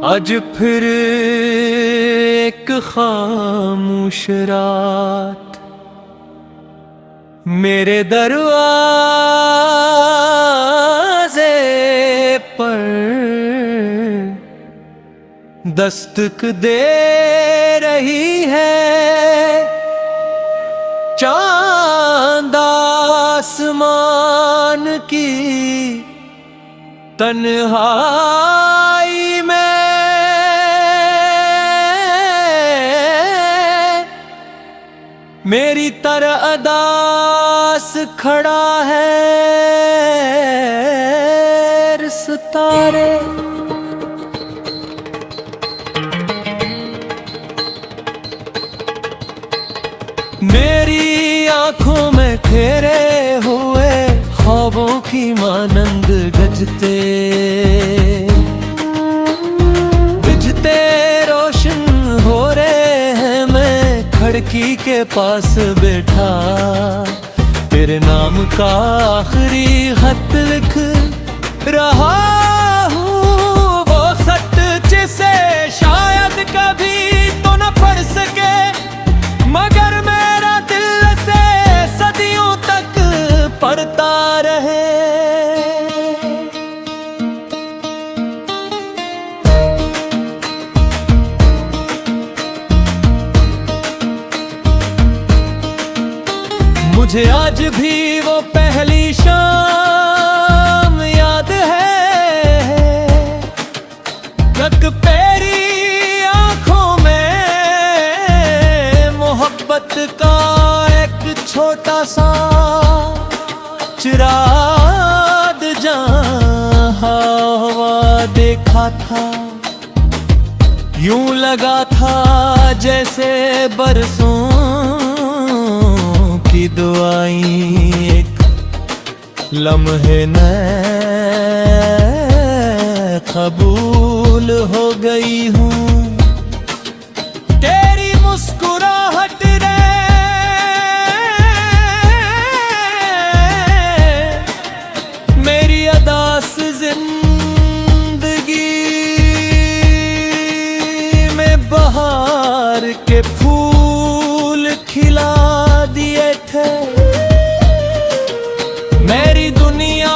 आज फिर एक खामोश रात मेरे दरवाजे पर दस्तक दे रही है। चांद आसमान की तन्हाई में मेरी तरह अदास खड़ा है सितारे। मेरी आंखों में घेरे हुए ख्वाबों की मानंद गजते बिजते रोशन हो रहे हैं। मैं खिड़की के पास बैठा तेरे नाम का आखिरी खत लिख रहा हूँ। वो खत जिसे शायद कभी तो न पढ़ सके, मगर मेरा दिल से सदियों तक पढ़ता रहे। मुझे आज भी वो पहली शाम याद है, तक तेरी आंखों में मोहब्बत का एक छोटा सा चिराग जहाँ देखा था। यूं लगा था जैसे बरसों की दुआएं एक लम्हे में कबूल हो गई हूँ। तेरी मुस्कुराहट रे मेरी अदास जिंदगी में बहार के फूल खिला दिए थे। मेरी दुनिया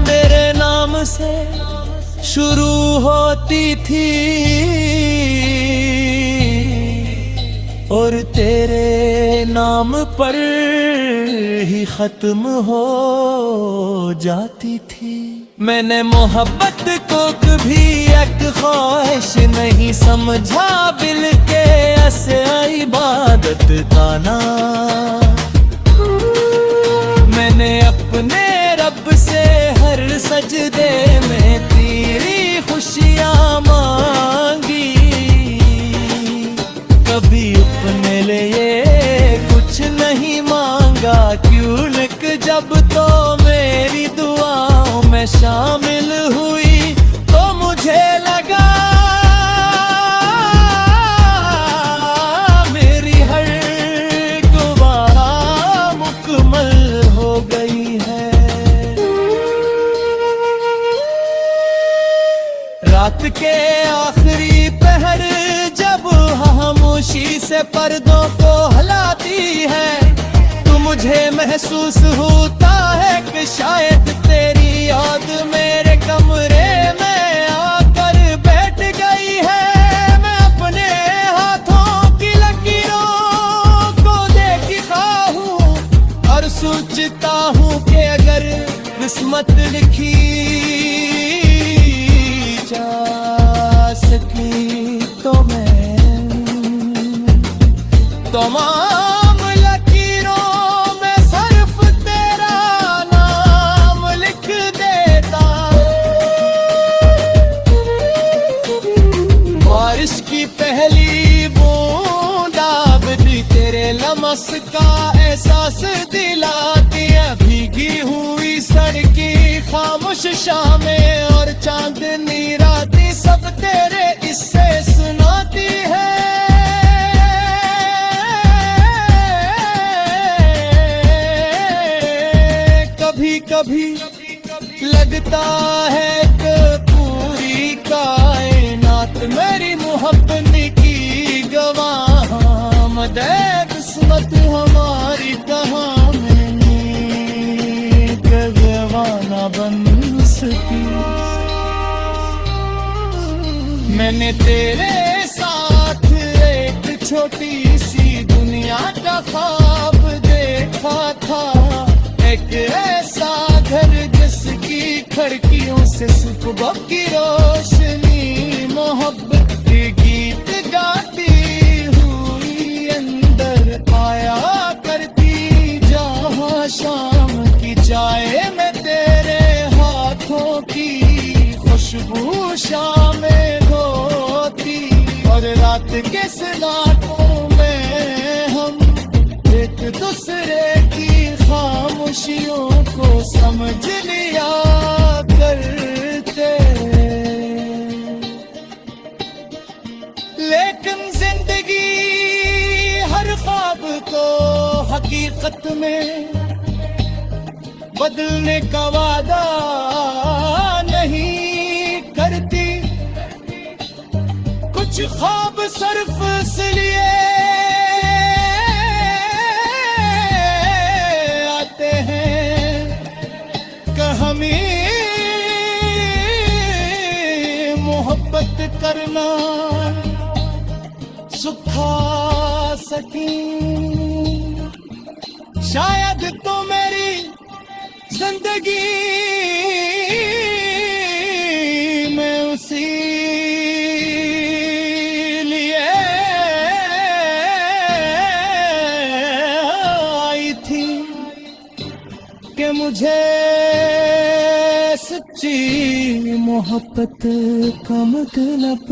तेरे नाम से शुरू होती थी और तेरे नाम पर ही खत्म हो जाती थी। मैंने मोहब्बत को कभी एक ख्वाहिश नहीं समझा, बिल के ऐसे इबादत का नाम। मैंने अपने रब से हर सजदे में तेरी खुशियाँ मांगी, कभी अपने लिए कुछ नहीं मांगा। क्यों लिख जब तो मेरी दुआओं में शामिल हुई तो मुझे लगा मेरी हर दुआ मुकम्मल हो गई है। रात के आखिरी पहर जब खामोशी से पर्दों को हिलाती है, तो मुझे महसूस होता है कि शायद तेरी याद मेरे कमरे में आकर बैठ गई है। मैं अपने हाथों की लकीरों को देखता हूँ और सोचता हूँ कि अगर किस्मत लिखी जा सकी तो मैं तमाम लकीरों में सिर्फ तेरा नाम लिख देता। बारिश की पहली बूंदा भी तेरे लमस का एहसास दिलाती है। भीगी हुई सड़की खामोश शामें और चांदनी रातें सब तेरे इससे सुनाती है। कभी कभी लगता है कि पूरी कायनात मेरी मोहब्बत की गवाह। मदे किस्मत हमारी कहाँ में गवाना बन सकी। मैंने तेरे साथ एक छोटी सी दुनिया का ख्वाब देखा था, एक ऐसा घर जिसकी खिड़कियों से सुबह की रोशनी मोहब्बत के गीत गाती हुई अंदर आया करती। जहाँ शाम की चाय में तेरे हाथों की खुशबू शामें होती, और रात के सन्नाटों में हम एक दूसरे की खामोशियों को समझ लिया करते। लेकिन जिंदगी हर ख्वाब को हकीकत में बदलने का वादा नहीं करती। कुछ ख्वाब सिर्फ इसलिए आते हैं कि हमें मोहब्बत करना सुखा सकी। शायद तो मेरी जिंदगी में उसी लिए आई थी कि मुझे सच्ची मोहब्बत का मतलब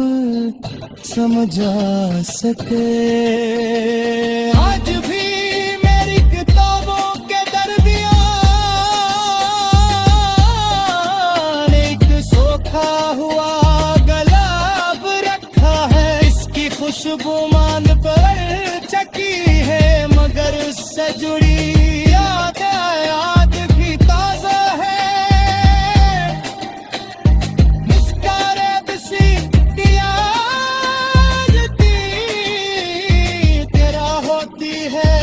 समझा सके। आज भी मेरी किताबों के दरमियान एक सोखा हुआ गुलाब रखा है। इसकी खुशबू मान पर चकी है, मगर उससे जुड़ी याद आज भी ताजा है। मुस्कुराहट सी यादती तेरा होती है,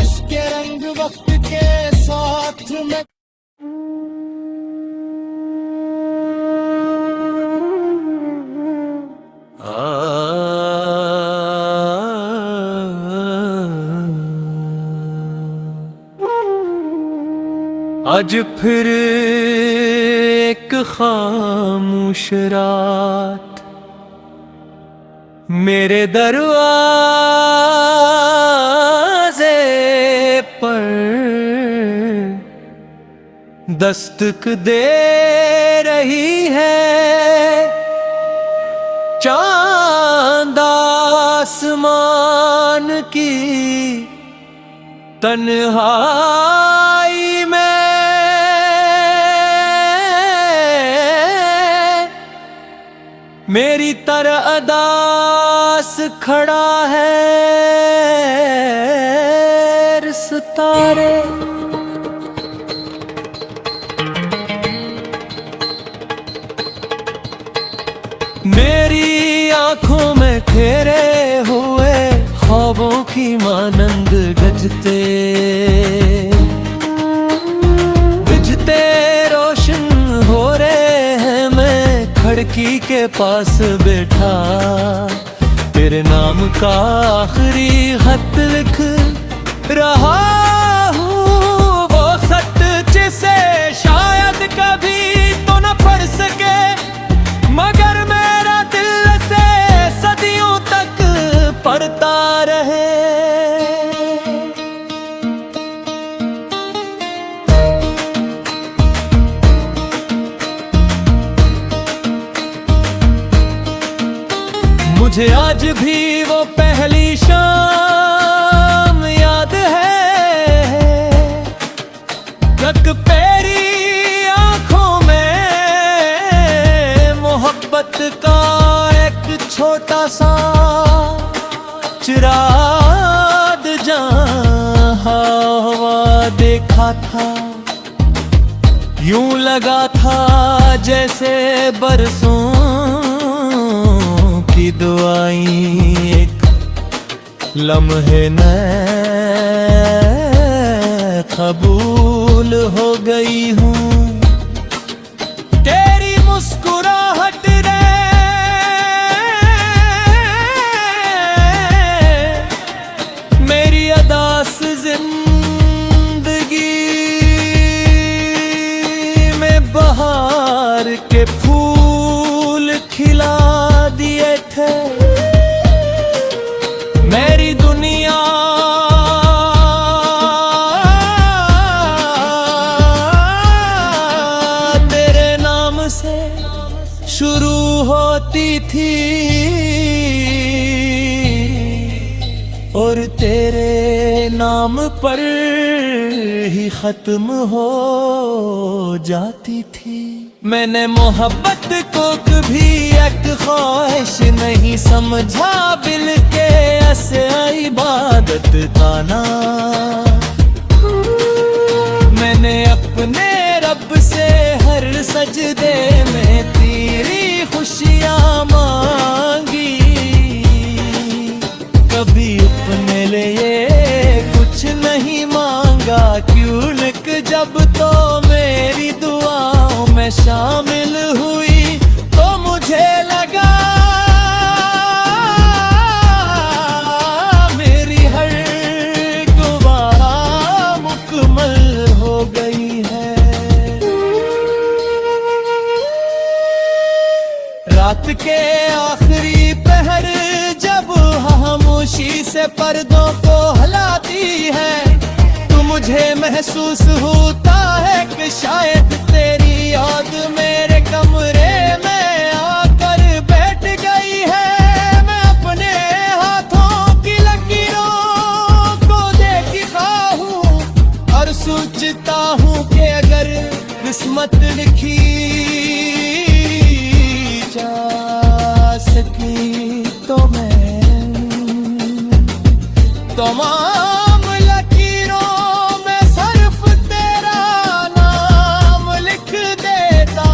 इसके रंग वक्त के साथ में। आज फिर एक खामोश रात मेरे दरवाजे पर दस्तक दे रही है। चांद आसमान की तन्हाई में मेरी तरह अदास खड़ा है सितारे। मेरी आंखों में ठहरे हुए ख्वाबों की मानंद गजते बिजते रोशन हो रहे हैं। मैं खिड़की के पास बैठा तेरे नाम का आखिरी खत लिख रहा हूँ। वो खत जिसे शायद कभी तो न पढ़ सके, मगर मेरा दिल से सदियों तक पढ़ता रहे। मुझे आज भी वो पहली शाम याद है, तक तेरी आंखों में मोहब्बत का एक छोटा सा चिराग जहाँ हवा देखा था। यूं लगा था जैसे बरसों की दुआएं एक लम्हे में कबूल हो गई हूँ। तेरी मुस्कुराहट रे मेरी अदास जिंदगी में बहार के फूल खिला दिए थे। मेरी दुनिया तेरे नाम से शुरू होती थी और तेरे नाम पर ही खत्म हो जाती थी। मैंने मोहब्बत को कभी एक ख्वाहिश नहीं समझा, बिल के ऐसे इबादत का नाम। मैंने अपने रब से हर सजदे में तेरी खुशियाँ मांगी, कभी अपने लिए कुछ नहीं मांगा। क्यों लिख जब तो मेरी दुआओं में शामिल हुई तो मुझे लगा मेरी हर दुआ मुकम्मल हो गई है। रात के आखिरी पहर जब खामोशी से पर्दों को हिलाती है, तो मुझे महसूस होता है कि शायद तेरी याद मेरे कमरे में आकर बैठ गई है। मैं अपने हाथों की लकीरों को देखता हूँ और सोचता हूँ कि अगर किस्मत लिखी जा सकी तो मैं तमाम लकीरों में सिर्फ तेरा नाम लिख देता।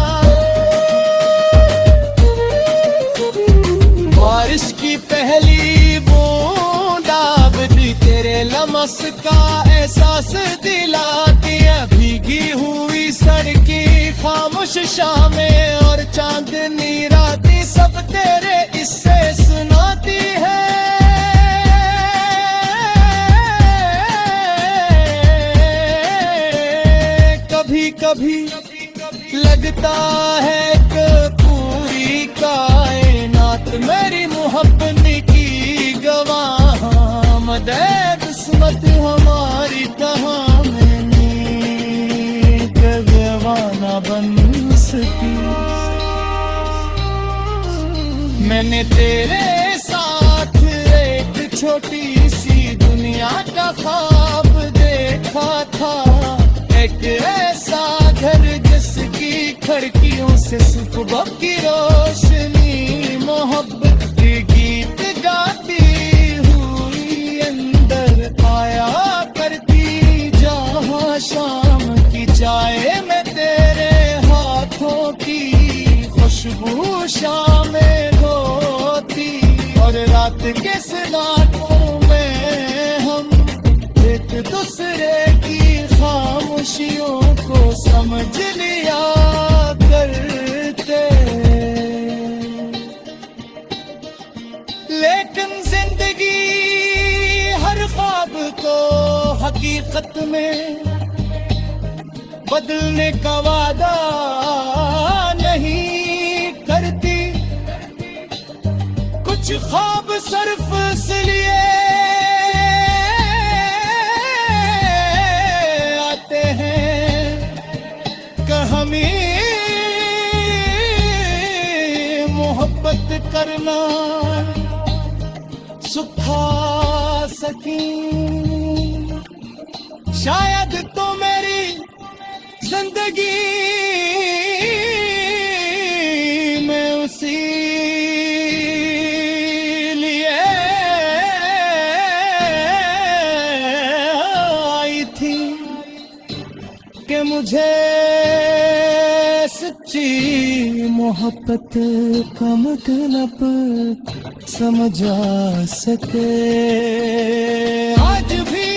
बारिश की पहली बूंद आबदी तेरे लमस का एहसास दिलाती है। भीगी हुई सड़की खामोश शामें और चांदनी रातें सब तेरे इससे सुनाती है। कभी लगता है कि पूरी कायनात मेरी मोहब्बत की गवाह। मदे किस्मत हमारी कहाँ में दीवाना बन सकी। मैंने तेरे साथ एक छोटी सी दुनिया का ख्वाब देखा था, एक ऐसा घर जिसकी खिड़कियों से सुबह की रोशनी मोहब्बत के गीत गाती हुई अंदर आया करती। जहाँ शाम की चाय में तेरे हाथों की खुशबू शामिल होती और रात के सन्नाटों में हम एक दूसरे की खामोशियों को समझ लिया करते। लेकिन जिंदगी हर ख्वाब को हकीकत में बदलने का वादा नहीं करती। कुछ ख्वाब सिर्फ इसलिए मोहब्बत करना सुखा सकी। शायद तो मेरी जिंदगी में उसी लिए आई थी कि मुझे मुझे सच्ची मोहब्बत का मतलब समझ आ सके। आज भी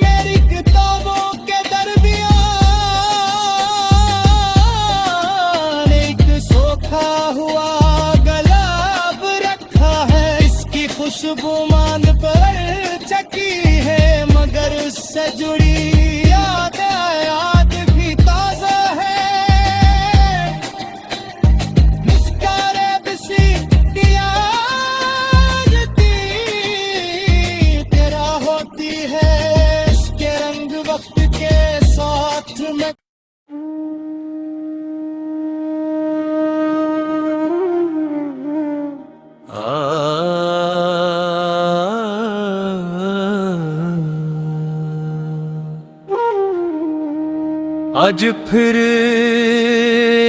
मेरी किताबों के दरमियान एक सोखा हुआ गुलाब रखा है। इसकी खुशबू मांद पर चकी है, मगर उससे जुड़ी याद भी ताजा है। मुस्कारे बिसी दियागती तेरा होती है, इसके रंग वक्त के साथ में। आज फिर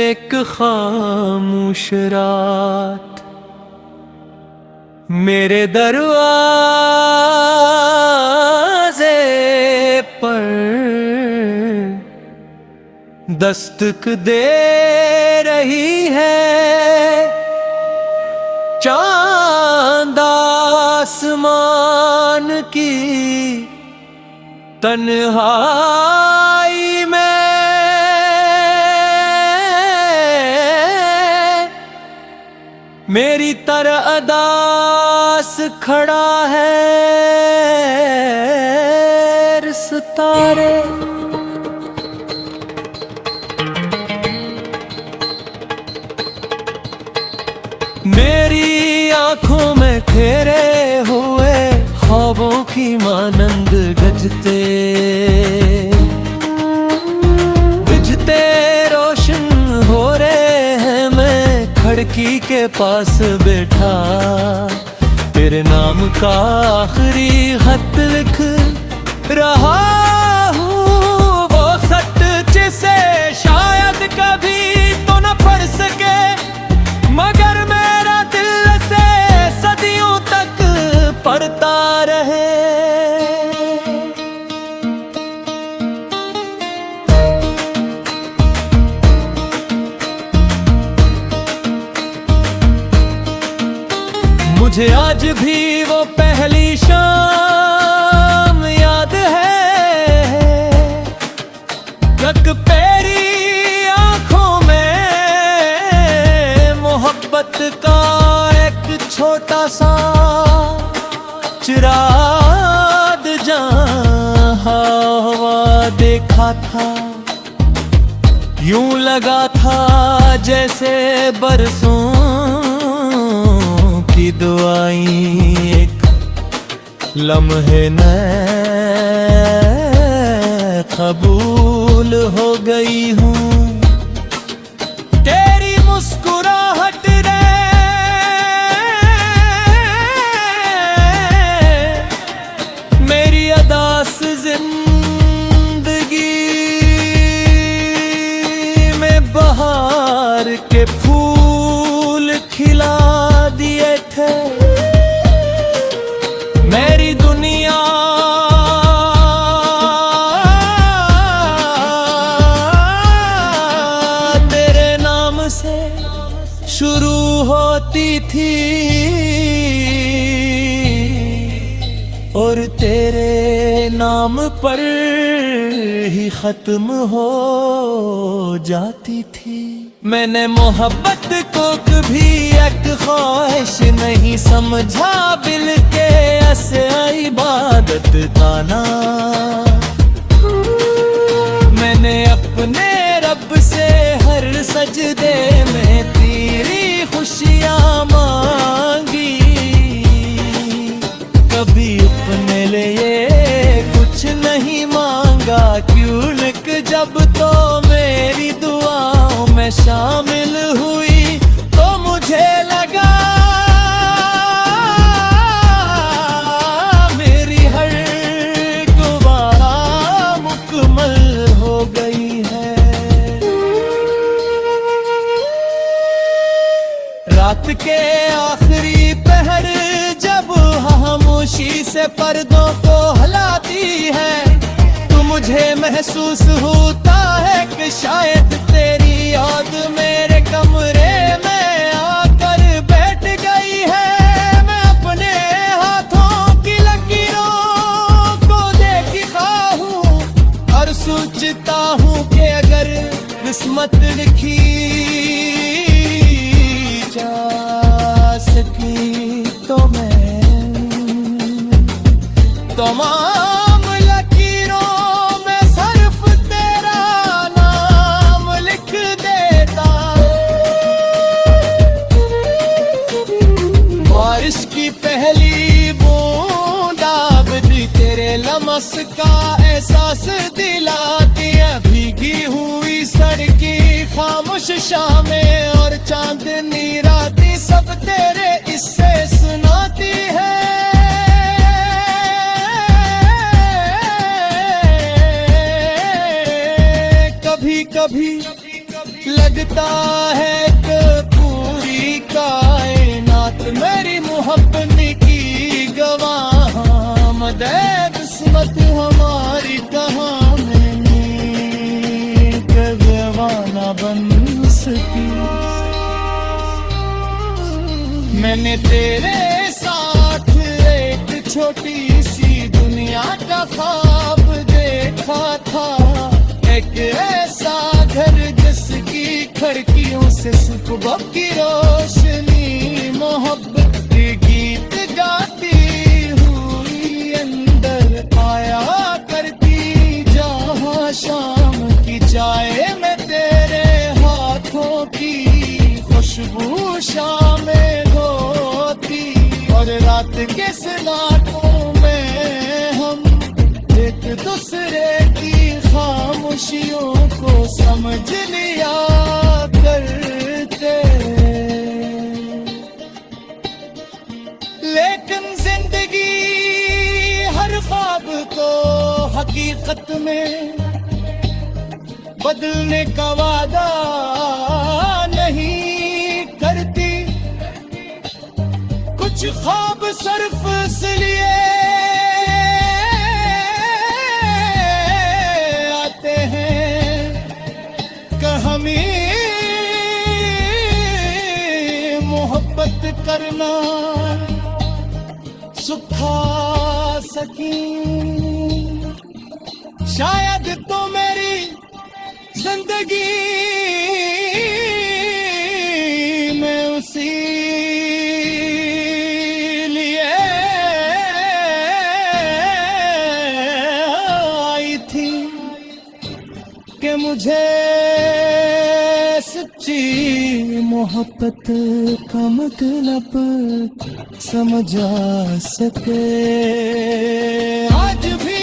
एक खामोश रात मेरे दरवाजे पर दस्तक दे रही है। चांद आसमान की तन्हाई में मेरी तरह अदास खड़ा है सितारे। मेरी आंखों में घेरे हुए ख्वाबों की मानंद गजते बिजते रोशन हो रहे हैं। मैं खिड़की के पास बैठा तेरे नाम का आखिरी खत लिख रहा हूँ। वो खत जिसे शायद कभी तो न पढ़ सके, मगर मेरा दिल से सदियों तक पढ़ता रहे। मुझे आज भी वो पहली शाम याद है, तक तेरी आंखों में मोहब्बत का एक छोटा सा चिराग जहां देखा था। यूं लगा था जैसे बरसों की दुआएं एक लम्हे में कबूल हो गई हूँ। तेरी मुस्कुराहट रे मेरी अदास जिंदगी में बहार के फूल खिला दिए थे। मेरी दुनिया तेरे नाम से शुरू होती थी और तेरे नाम पर ही खत्म हो जाती थी। मैंने मोहब्बत को कभी एक ख्वाहिश नहीं समझा, बिल के ऐसे इबादत था ना। मैंने अपने रब से हर सजदे में तेरी खुशियाँ मांगी, कभी अपने लिए कुछ नहीं मांगा। क्यों लिख जब तो मेरी दुआओं में शामिल हुई तो मुझे लगा मेरी हर दुआ मुकम्मल हो गई है। रात के आखिरी पहर जब खामोशी से पर्दों को हिलाती है, तू मुझे मुझे महसूस होता है कि शायद तेरी याद मेरे कमरे में आकर बैठ गई है। मैं अपने हाथों की लकीरों को देखता हूँ और सोचता हूँ कि अगर किस्मत लिखी जा सकी तो मैं तमाम लकीरों में सिर्फ तेरा नाम लिख देता। बारिश की पहली बूंद आबदी तेरे लमस का एहसास दिलाती है। भीगी हुई सड़की खामोश शामें और चांदनी रातें सब तेरे इससे सुनाती है। कभी कभी लगता है कि पूरी कायनात मेरी मोहब्बत की गवाह। मदद किस्मत हमारी कहाँ ना बन सकी। मैंने तेरे साथ एक छोटी सी दुनिया का ख्वाब देखा था। एक ऐसा घर जिसकी खिड़कियों से सुबह की रोशनी मोहब्बत के गीत गाती हुई अंदर आया करती। जहाँ शाम की चाय में तेरे हाथों की खुशबू शामें होती और रात के सन्नाटों में हम एक दूसरे की खामोशियों को समझ लिया करते। लेकिन जिंदगी हर ख्वाब को हकीकत में बदलने का वादा नहीं करती। कुछ ख्वाब सिर्फ इसलिए आते हैं कि हमें मोहब्बत करना सुखा सकी। शायद तो मेरी जिंदगी में उसी लिए आई थी कि मुझे सच्ची मोहब्बत का मतलब समझ आ सके। आज भी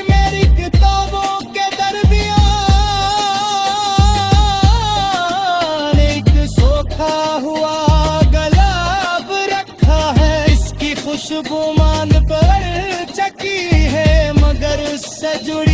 मेरी किताबों के दरमियान हुआ गुलाब रखा है। इसकी खुशबू मान पर चकी है मगर उससे जुड़ी